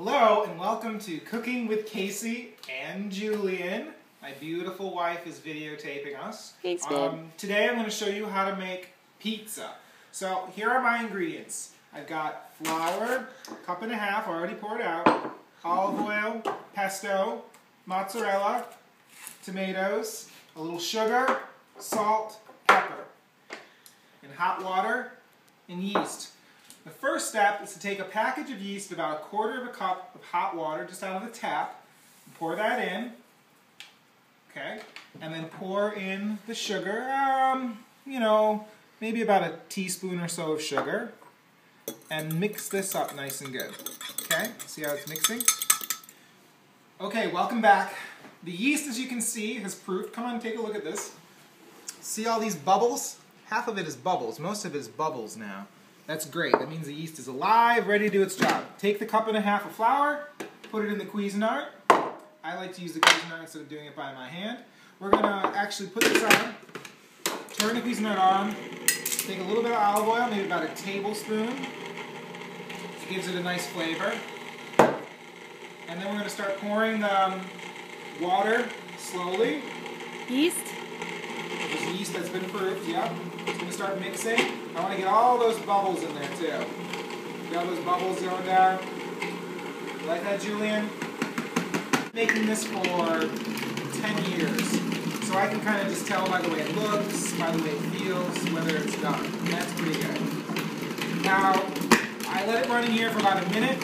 Hello and welcome to Cooking with Casey and Julian. My beautiful wife is videotaping us. Thanks, babe. Today I'm going to show you how to make pizza. So here are my ingredients. I've got flour, a cup and a half already poured out, olive oil, pesto, mozzarella, tomatoes, a little sugar, salt, pepper, and hot water and yeast. The first step is to take a package of yeast, about a quarter of a cup of hot water just out of the tap, and pour that in, okay, and then pour in the sugar, maybe about a teaspoon or so of sugar, and mix this up nice and good, okay, see how it's mixing? Okay, welcome back. The yeast, as you can see, has proofed. Come on, take a look at this. See all these bubbles? Half of it is bubbles, most of it is bubbles now. That's great. That means the yeast is alive, ready to do its job. Take the cup and a half of flour, put it in the Cuisinart. I like to use the Cuisinart instead of doing it by my hand. We're going to actually put this on, turn the Cuisinart on, take a little bit of olive oil, maybe about a tablespoon. It gives it a nice flavor. And then we're going to start pouring water slowly. Yeast? There's yeast that's been proofed, yeah. It's going to start mixing. I want to get all those bubbles in there too. Got those bubbles going down. Like that, Julian? Making this for 10 years. So I can kind of just tell by the way it looks, by the way it feels, whether it's done. And that's pretty good. Now, I let it run in here for about a minute.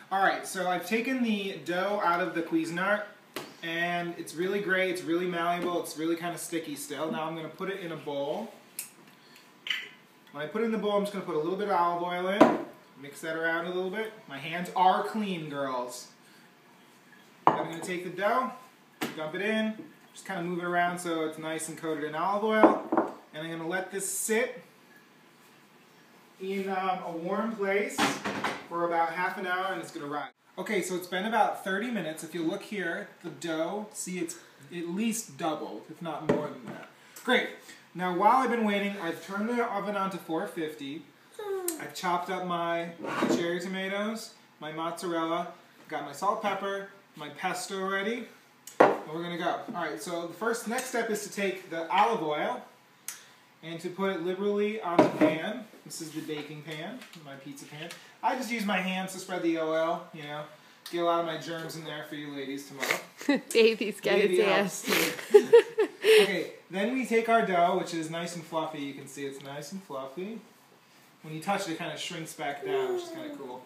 Alright, so I've taken the dough out of the Cuisinart. And it's really great, it's really malleable, it's really kind of sticky still. Now I'm going to put it in a bowl. When I put it in the bowl, I'm just going to put a little bit of olive oil in. Mix that around a little bit. My hands are clean, girls. I'm going to take the dough, dump it in, just kind of move it around so it's nice and coated in olive oil. And I'm going to let this sit in a warm place for about half an hour and it's going to rise. Okay, so it's been about 30 minutes. If you look here, the dough, see it's at least doubled, if not more than that. Great. Now while I've been waiting, I've turned the oven on to 450. I've chopped up my cherry tomatoes, my mozzarella, got my salt, pepper, my pesto ready, and we're going to go. Alright, so the next step is to take the olive oil and to put it liberally on the pan. This is the baking pan, my pizza pan. I just use my hands to spread the oil, you know. Get a lot of my germs in there for you ladies tomorrow. Baby's got its ass. Okay, then we take our dough, which is nice and fluffy. You can see it's nice and fluffy. When you touch it, it kind of shrinks back down, which is kind of cool.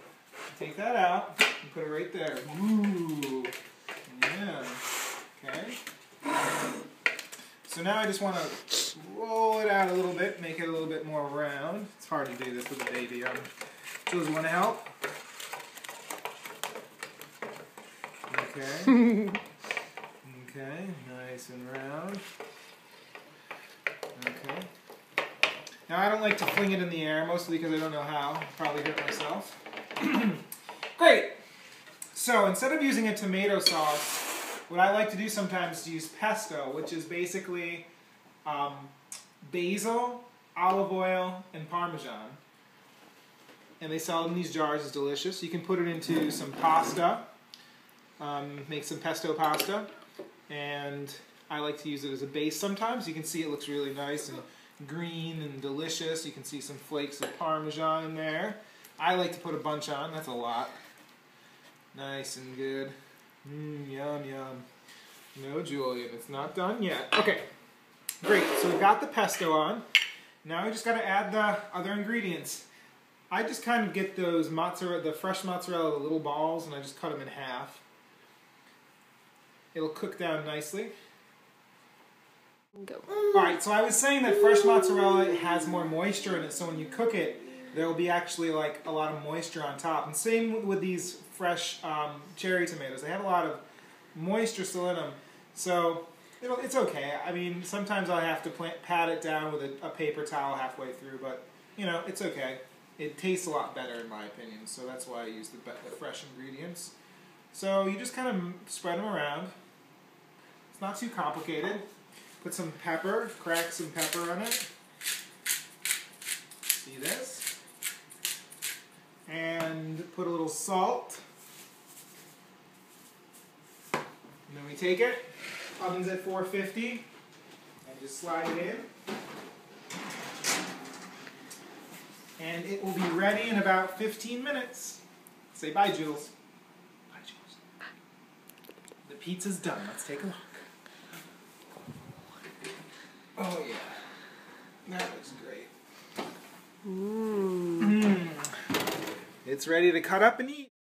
Take that out and put it right there. Ooh, yeah. Okay. So now I just want to roll it out a little bit, make it a little bit more round. It's hard to do this with a baby. Jules, you want to help? Okay. Okay, nice and round. Okay. Now I don't like to fling it in the air, mostly because I don't know how. I'll probably hurt myself. Great! So instead of using a tomato sauce, what I like to do sometimes is use pesto, which is basically basil, olive oil, and Parmesan. And they sell it in these jars. It's delicious. You can put it into some pasta, make some pesto pasta, and I like to use it as a base sometimes. You can see it looks really nice and green and delicious. You can see some flakes of Parmesan in there. I like to put a bunch on. That's a lot. Nice and good. Yum, yum. No, Julian, it's not done yet. Okay, great. So we've got the pesto on. Now we just got to add the other ingredients. I just kind of get those mozzarella, the fresh mozzarella, the little balls, and I just cut them in half. It'll cook down nicely. Go. Alright, so I was saying that fresh mozzarella has more moisture in it, so when you cook it, there will be actually like a lot of moisture on top. And same with these fresh cherry tomatoes. They have a lot of moisture still in them. So it's okay. I mean, sometimes I'll have to pat it down with a paper towel halfway through, but you know, it's okay. It tastes a lot better in my opinion, so that's why I use the fresh ingredients. So you just kind of spread them around. It's not too complicated. Put some pepper, crack some pepper on it. See this? And put a little salt. And then we take it, oven's at 450, and just slide it in. And it will be ready in about 15 minutes. Say bye, Jules. Bye, Jules. The pizza's done. Let's take a look. Oh, yeah. That looks great. It's ready to cut up and eat.